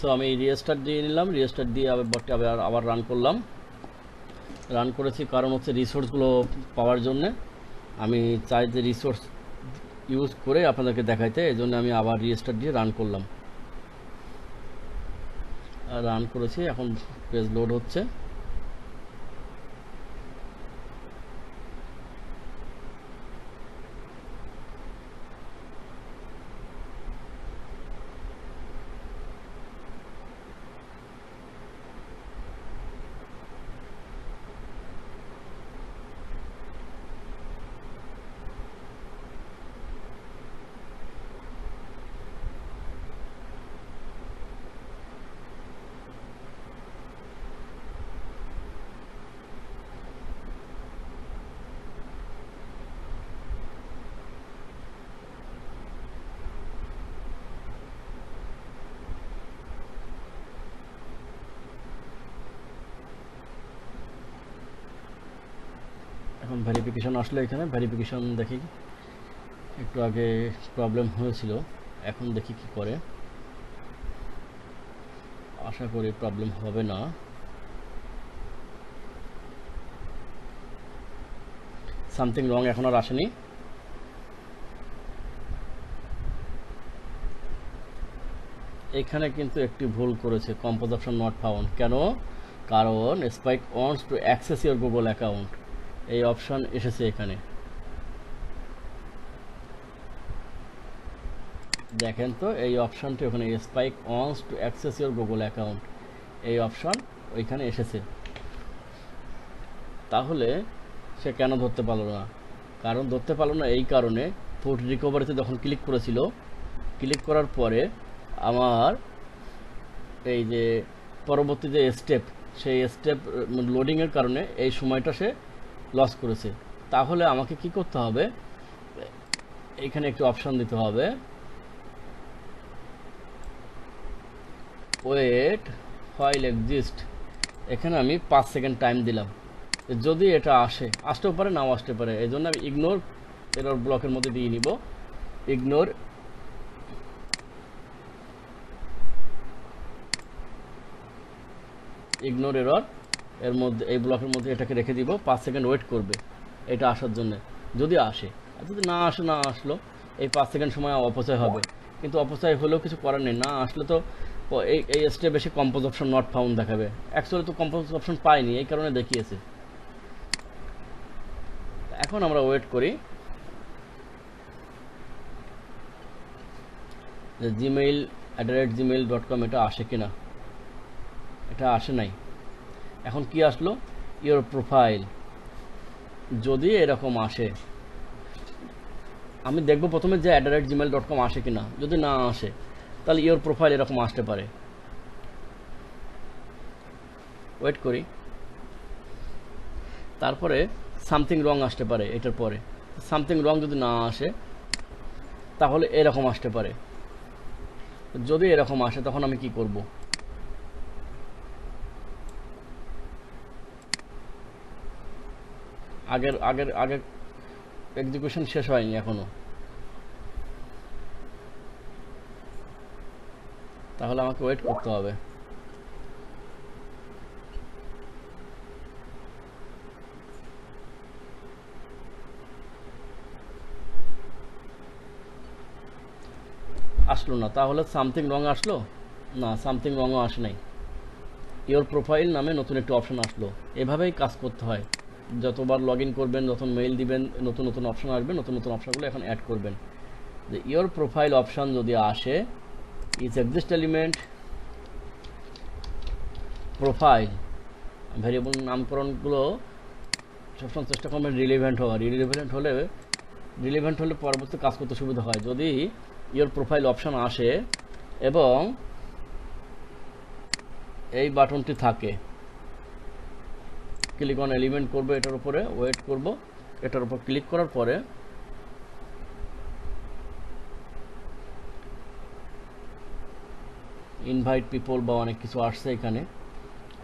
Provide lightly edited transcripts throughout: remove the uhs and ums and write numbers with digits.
So আমি restart দিয়ে নিলাম, রিস্টার্ট দিয়ে বটটি আবার রান করলাম। রান করেছি কারণ হচ্ছে রিসোর্সগুলো পাওয়ার জন্যে। আমি চাই যে রিসোর্স ইউজ করে আপনাদেরকে দেখাইতে, এই জন্য আমি আবার রিস্টার্ট দিয়ে রান করলাম। রান করেছি, এখন পেজ লোড হচ্ছে। এখন ভেরিফিকেশন আসলে, এখানে ভেরিফিকেশন দেখি। একটু আগে প্রবলেম হয়েছিল, এখন দেখি কি করে। আশা করি প্রবলেম হবে না। সামথিং রং এখন আর আসেনি। এখানে কিন্তু একটি ভুল করেছে, কম্পোজ অপশন নট ফাউন্ড। কেন? কারণ spike wants to access your Google account, এই অপশন এসেছে এখানে। দেখেন তো এই অপশনটি ওখানে, spike wants to access your Google account, এই অপশন ওইখানে এসেছে। তাহলে সে কেন ধরতে পারলো না? কারণ ধরতে পারলো না এই কারণে, ফুড রিকভারিতে যখন ক্লিক করেছিল, ক্লিক করার পরে আমার এই যে পরবর্তী যে স্টেপ, সেই স্টেপ লোডিংয়ের কারণে এই সময়টা সে লস করেছে। তাহলে আমাকে কি করতে হবে? এখানে একটি অপশন দিতে হবে, ওয়েট ফাইল এক্সিস্ট। এখানে আমি 5 সেকেন্ড টাইম দিলাম, যদি এটা আসতেও পারে নাও আসতে পারে। এই জন্য আমি ইগনোর এরর ব্লকের মধ্যে দিয়ে নিব। ইগনোর এরর এর মধ্যে, এই ব্লকের মধ্যে এটাকে রেখে দিব। 5 সেকেন্ড ওয়েট করবে এটা আসার জন্য, যদি আসে। আর যদি না আসলো, এই 5 সেকেন্ড সময় অপচয় হবে। কিন্তু অপচয় হলেও কিছু করার নেই, না আসলে তো এই স্টেপ এসে কম্পোজ অপশন নট ফাউন্ড দেখাবে। অ্যাকচুয়ালি তো কম্পোজ অপশন পাইনি, এই কারণে দেখিয়েছে। এখন আমরা ওয়েট করি যে gmail@gmail.com এটা আসে কিনা। এটা আসে নাই। এখন কি আসলো? Your profile. যদি এরকম আসে, আমি দেখব প্রথমে যে @gmail.com আসে কিনা। যদি না আসে, তাহলে ইওর প্রোফাইল এরকম আসতে পারে। ওয়েট করি। তারপরে সামথিং রং আসতে পারে এটার পরে। সামথিং রং যদি না আসে, তাহলে এরকম আসতে পারে। যদি এরকম আসে, তখন আমি কি করব? আগের এক্সিকিউশন শেষ হয়নি এখনো, তাহলে আমাকে ওয়েট করতে হবে। আসলো না, তাহলে সামথিং রং আসলো না? সামথিং রংও আসে নাই। ইওর প্রোফাইল নামে নতুন একটি অপশন আসলো। এভাবেই কাজ করতে হয়। যতবার লগ ইন করবেন, যখন মেইল দিবেন, নতুন নতুন অপশন আসবে, নতুন নতুন অপশনগুলো এখন অ্যাড করবেন। যে ইওর প্রোফাইল অপশন যদি আসে, is exist element profile, variable নামকরণগুলো সবসময় চেষ্টা করবেন রিলেভেন্ট হওয়া। রিলেভেন্ট হলে পরবর্তী কাজ করতে সুবিধা হয়। যদি ইওর প্রোফাইল অপশন আসে এবং এই বাটনটি থাকে, ক্লিক অন এলিমেন্ট করব, এটার উপরে ওয়েট করব। এটার উপর ক্লিক করার পরে ইনভাইট পিপল বা অনেক কিছু আসছে এখানে।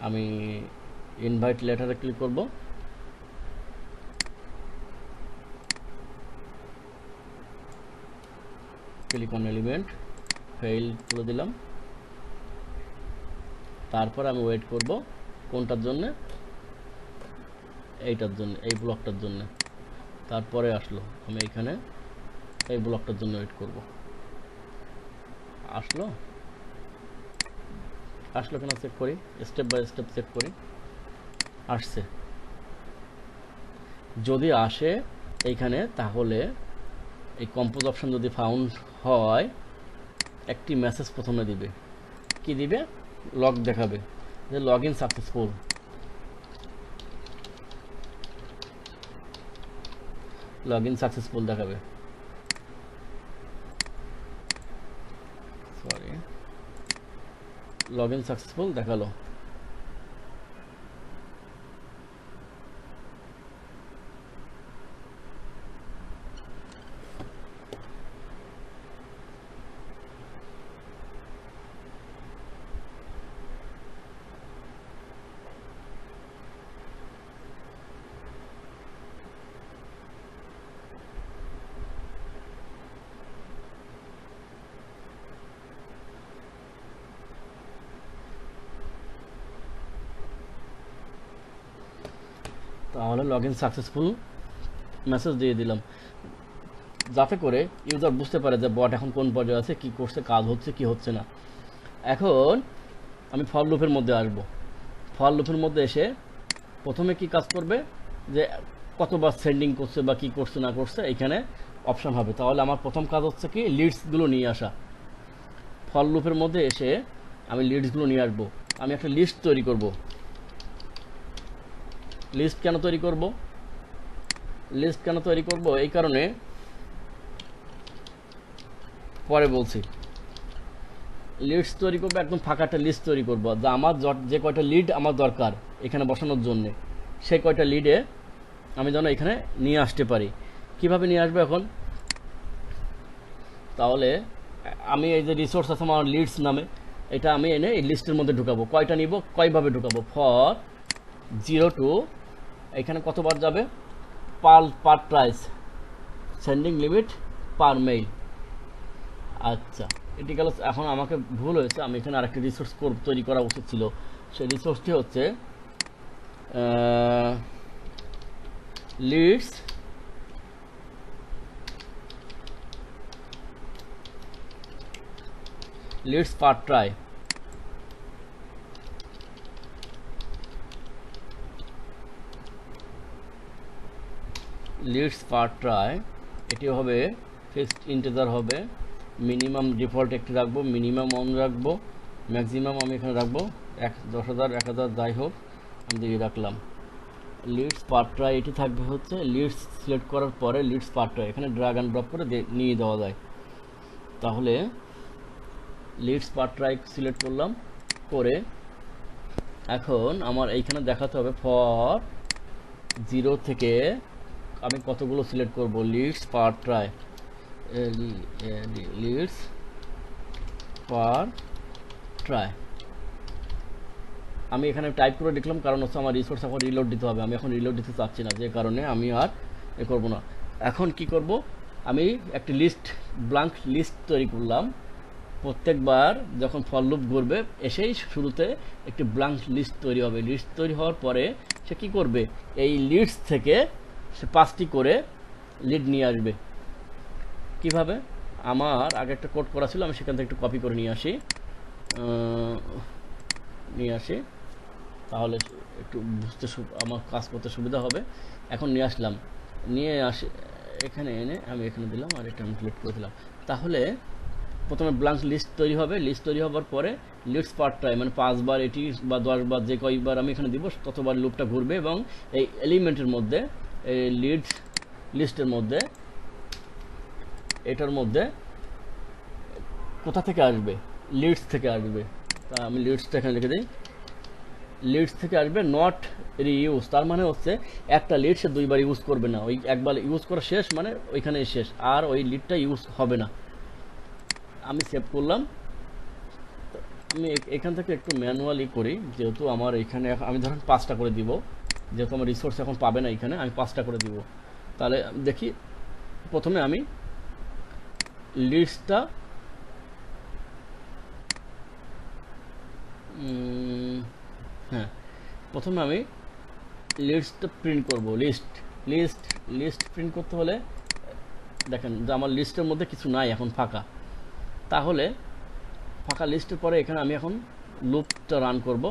আমি ইনভাইট লেটারে ক্লিক করব। ক্লিক অন এলিমেন্ট, ফাইল তুলে দিলাম। তারপর আমি ওয়েট করব কোনটার জন্য, এইটার জন্য, এই ব্লকটার জন্য। তারপরে আসলো, আমি এইখানে এই ব্লকটার জন্য ওয়েট করব। আসলো আসলো কেন চেক করি, স্টেপ বাই স্টেপ চেক করি। আসছে, যদি আসে এইখানে, তাহলে এই কম্পোজ অপশন যদি ফাউন্ড হয়, একটি মেসেজ প্রথমে দিবে। কি দিবে? লগ দেখাবে যে log in successful. Log in successful দেখাবে, সরি, লগ ইন সাকসেসফুল দেখালো। তাহলে লগ ইন সাকসেসফুল মেসেজ দিয়ে দিলাম, যাতে করে ইউজার বুঝতে পারে যে বট এখন কোন পর্যায়ে আছে, কি করছে, কাজ হচ্ছে কি হচ্ছে না। এখন আমি ফর লুপের মধ্যে আসব। ফর লুপের মধ্যে এসে প্রথমে কি কাজ করবে, যে কতবার সেন্ডিং করছে বা কি করছে না করছে এখানে অপশান হবে। তাহলে আমার প্রথম কাজ হচ্ছে কি, লিডসগুলো নিয়ে আসা। ফর লুপের মধ্যে এসে আমি লিডসগুলো নিয়ে আসবো। আমি একটা লিস্ট তৈরি করব। লিস্ট কেন তৈরি করব? লিস্ট কেন তৈরি করব এই কারণে পরে বলছি। লিডস তৈরি করবো, একদম ফাঁকা একটা লিস্ট তৈরি করব, যা আমার যে কয়টা লিড আমার দরকার এখানে বসানোর জন্য, সেই কয়টা লিডে আমি যেন এখানে নিয়ে আসতে পারি। কিভাবে নিয়ে আসবো এখন? তাহলে আমি এই যে রিসোর্স আছে আমার লিডস নামে, এটা আমি এনে এই লিস্টের মধ্যে ঢুকাবো। কয়টা নিব, কয়ভাবে ঢুকাবো? ফর 0 to এখানে কতবার যাবে, পার প্রাইস, সেন্ডিং লিমিট পার মেইল। আচ্ছা, এটি গেল। এখন আমাকে ভুল হয়েছে, আমি এখানে আরেকটি রিসোর্স তৈরি করা উচিত ছিল। সেই রিসোর্সটি হচ্ছে লিডস পার ট্রাই। লিডস পার ট্রাই, এটি হবে ফিক্সড ইন্টিজার হবে। মিনিমাম ডিফল্ট একটি রাখবো, মিনিমাম অন রাখবো, ম্যাক্সিমাম আমি এখানে রাখবো 10,000 1000 যাই হোক আমি দিয়ে রাখলাম। লিডস পার ট্রাই এটি থাকবে হচ্ছে, লিডস সিলেক্ট করার পরে লিডস পার ট্রাই এখানে ড্র্যাগ অ্যান্ড ড্রপ করে নিয়ে দেওয়া যায়। তাহলে লিডস পার ট্রাই সিলেক্ট করলাম, করে এখন আমার এইখানে দেখাতে হবে ফর 0 থেকে আমি কতগুলো সিলেক্ট করব, লিডস পার ট্রাই, লিডস পার ট্রাই। আমি এখানে টাইপ করে লিখলাম, কারণ হচ্ছে আমার রিসোর্স এখন রিলোড দিতে হবে। আমি এখন রিলোড দিতে চাচ্ছি না, যে কারণে আমি আর এ করবো না। এখন কি করব, আমি একটি লিস্ট, ব্ল্যাঙ্ক লিস্ট তৈরি করলাম। প্রত্যেকবার যখন ফর লুপ ঘুরবে এসেই শুরুতে একটি ব্ল্যাঙ্ক লিস্ট তৈরি হবে। লিস্ট তৈরি হওয়ার পরে সে কী করবে, এই লিডস থেকে সে 5টি করে লিড নিয়ে আসবে। কিভাবে? আমার আগে একটা কোড করা ছিল, আমি সেখান থেকে একটু কপি করে নিয়ে আসি, তাহলে একটু বুঝতে আমার কাজ করতে সুবিধা হবে। এখন নিয়ে আসলাম, নিয়ে আসি এখানে এনে আমি এখানে দিলাম আর এটা আমি সিলেক্ট করে দিলাম। তাহলে প্রথমে ব্ল্যাঙ্ক লিস্ট তৈরি হবে। লিস্ট তৈরি হওয়ার পরে লিডস পার ট্রাই, মানে 5 বার এটি বা 10 বার যে কয়বার আমি এখানে দিব ততবার লুপটা ঘুরবে, এবং এই এলিমেন্টের মধ্যে, এই লিস্টের মধ্যে, এটার মধ্যে কোথা থেকে আসবে, লিডস থেকে আসবে। তা আমি লিডসটা এখানে লিখে দিই, লিডস থেকে আসবে, নট রিইউজ। তার মানে হচ্ছে একটা লিড সে 2 বার ইউজ করবে না, ওই একবার ইউজ করা শেষ মানে ওইখানে শেষ, আর ওই লিডটা ইউজ হবে না। আমি সেভ করলাম। আমি এখান থেকে একটু ম্যানুয়ালি করি, যেহেতু আমার এখানে আমি ধরেন 5টা করে দিব, যেহেতু আমার রিসোর্স এখন পাবে না এখানে, আমি 5টা করে দিব। তাহলে দেখি, প্রথমে আমি লিস্টটা প্রথমে আমি লিস্টটা প্রিন্ট করব। লিস্ট প্রিন্ট করতে হলে দেখেন যে আমার লিস্টের মধ্যে কিছু নাই, এখন ফাঁকা। তাহলে ফাঁকা লিস্টের পরে এখানে আমি এখন লুপটা রান করব।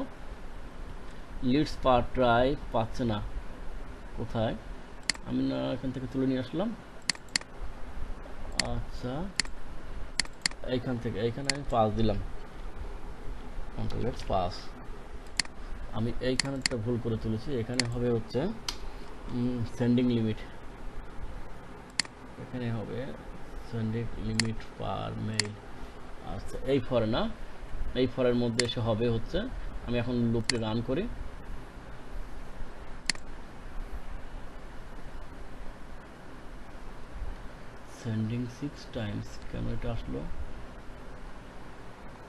লিস্ট পার ট্রাই পাচ্ছে না, কোথায়? আমি না এখান থেকে তুলে নিয়ে আসলাম। আচ্ছা, এইখান থেকে এইখানে আমি পাস দিলাম, পাস। আমি এইখানেটা ভুল করে তুলেছি, এখানে হবে হচ্ছে সেন্ডিং লিমিট, এখানে হবে সেন্ডিং লিমিট পার মেইল। আচ্ছা, এই ফর না, এই ফরের মধ্যে এসে হবে হচ্ছে, আমি এখন লুপটি রান করি। সেন্ডিং 6 টাইমস, কেন এটা আসলো?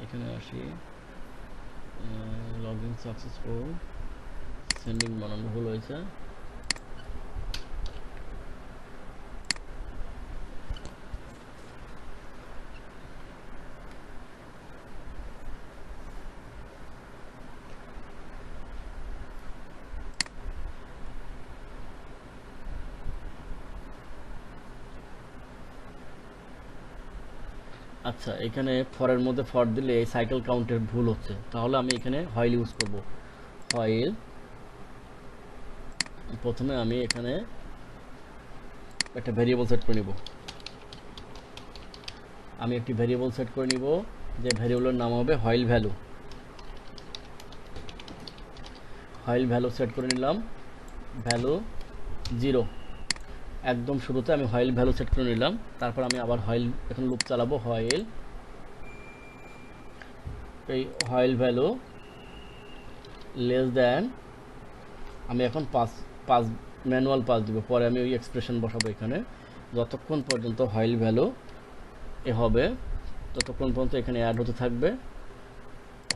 এখানে আসি, লগইন সাকসেসফুল, সেন্ডিং বানানো ভুল হয়েছে। আচ্ছা, এখানে ফরের মধ্যে ফর দিলে এই সাইকেল কাউন্টের ভুল হচ্ছে, তাহলে আমি এখানে হয়েল ইউজ করব। হয়েল, প্রথমে আমি এখানে একটা ভেরিয়েবল সেট করে নিব। আমি একটি ভেরিয়েবল সেট করে নিব, যে ভেরিয়েবলের নাম হবে while value. While value set করে নিলাম, ভ্যালু 0। একদম শুরুতে আমি হয়েল ভ্যালু সেট করে নিলাম। তারপর আমি আবার হয়েল, এখন লুপ চালাবো। হয়েল, এই হয়েল ভ্যালু লেস দ্যান, আমি এখন পাস ম্যানুয়াল পাস দিব, পরে আমি ওই এক্সপ্রেশন বসাবো এখানে। যতক্ষণ পর্যন্ত হয়েল ভ্যালু এ হবে ততক্ষণ পর্যন্ত এখানে অ্যাড হতে থাকবে।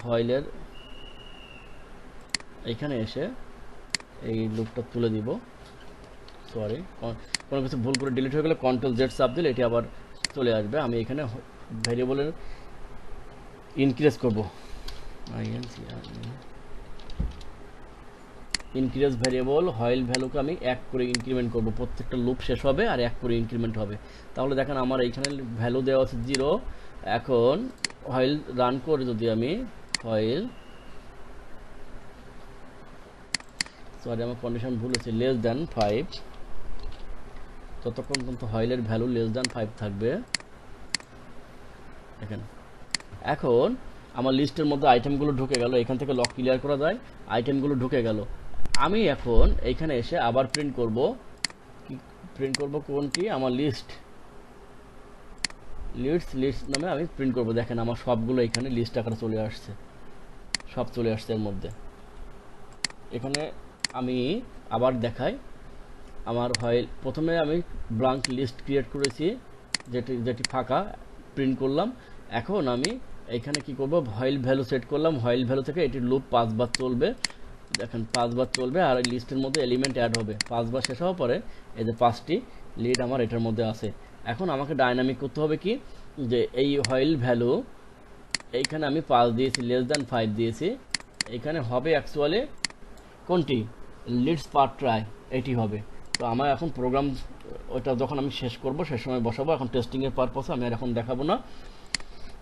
হয়েলের এইখানে এসে এই লুপটা তুলে দিব। সরি, কোনো কিছু ভুল করে ডিলিট হয়ে গেলে কন্ট্রোল জেড চাপ দিলে এটি আবার চলে আসবে। আমি এখানে ভেরিয়েবলের ইনক্রিজ করব, ইনক্রিজ ভেরিয়েবল হয়েল ভ্যালুকে আমি 1 করে ইনক্রিমেন্ট করব। প্রত্যেকটা লুপ শেষ হবে আর 1 করে ইনক্রিমেন্ট হবে। তাহলে দেখেন আমার এইখানে ভ্যালু দেওয়া আছে 0। এখন হয়েল রান করে যদি আমি হয়েল, সরি আমার কন্ডিশন ভুল হচ্ছে, লেস দ্যান 5, ততক্ষণ পর্যন্ত হয়েলের ভ্যালু লেস দ্যান 5 থাকবে। দেখেন এখন আমার লিস্টের মধ্যে আইটেমগুলো ঢুকে গেল, এখান থেকে লক ক্লিয়ার করা যায়, আইটেমগুলো ঢুকে গেল। আমি এখন এইখানে এসে আবার প্রিন্ট করব। প্রিন্ট করব কোনটি? আমার লিস্ট নামে আমি প্রিন্ট করব। দেখেন আমার সবগুলো এখানে লিস্ট আকারে চলে আসছে, সব চলে আসছে এর মধ্যে। এখানে আমি আবার দেখাই, আমার হয়েল, প্রথমে আমি ব্ল্যাঙ্ক লিস্ট ক্রিয়েট করেছি, যেটি ফাঁকা, প্রিন্ট করলাম। এখন আমি এখানে কি করব, হয়েল ভ্যালু সেট করলাম। হয়েল ভ্যালু থেকে এটির লুপ 5 বার চলবে। দেখেন 5 বার চলবে আর এই লিস্টের মধ্যে এলিমেন্ট অ্যাড হবে। 5 বার শেষ হওয়ার পরে এই যে 5টি লিড আমার এটার মধ্যে আছে। এখন আমাকে ডাইনামিক করতে হবে কি, যে এই হয়েল ভ্যালু এইখানে আমি 5 দিয়েছি, লেস দ্যান 5 দিয়েছি, এখানে হবে অ্যাকচুয়ালি কোনটি? লিডস পার ট্রাই, এটি হবে। তো আমার এখন প্রোগ্রাম ওইটা যখন আমি শেষ করব সে সময় বসাবো। এখন টেস্টিংয়ের পারপাসে আমি আর এখন দেখাবো না।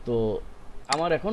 তো আমার এখন